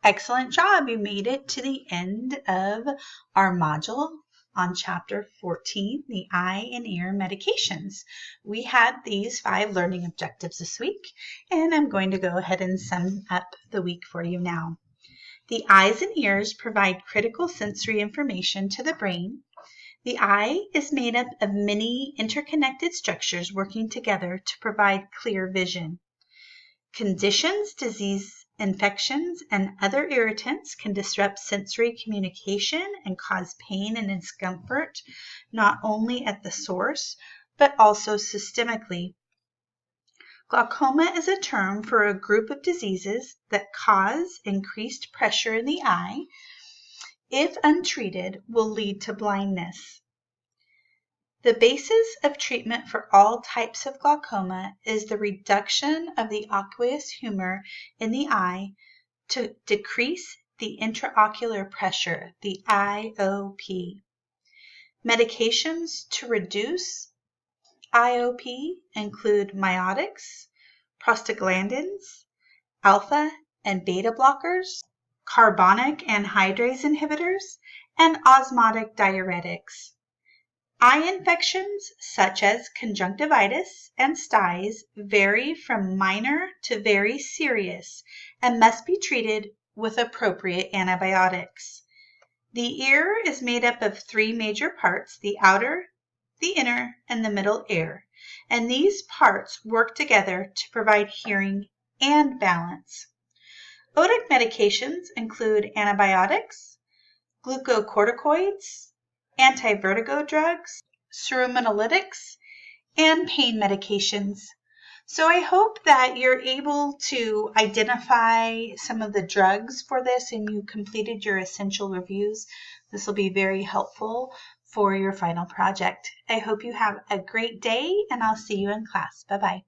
Excellent job. You made it to the end of our module on chapter 14, the eye and ear medications. We had these 5 learning objectives this week, and I'm going to go ahead and sum up the week for you now. The eyes and ears provide critical sensory information to the brain. The eye is made up of many interconnected structures working together to provide clear vision. Conditions, disease, infections, and other irritants can disrupt sensory communication and cause pain and discomfort, not only at the source, but also systemically. Glaucoma is a term for a group of diseases that cause increased pressure in the eye. If untreated, will lead to blindness. The basis of treatment for all types of glaucoma is the reduction of the aqueous humor in the eye to decrease the intraocular pressure, the IOP. Medications to reduce IOP include miotics, prostaglandins, alpha and beta blockers, carbonic anhydrase inhibitors, and osmotic diuretics. Eye infections such as conjunctivitis and styes vary from minor to very serious and must be treated with appropriate antibiotics. The ear is made up of 3 major parts, the outer, the inner, and the middle ear, and these parts work together to provide hearing and balance. Otic medications include antibiotics, glucocorticoids, anti-vertigo drugs, seruminolytics, and pain medications. So I hope that you're able to identify some of the drugs for this and you completed your essential reviews. This will be very helpful for your final project. I hope you have a great day and I'll see you in class. Bye-bye.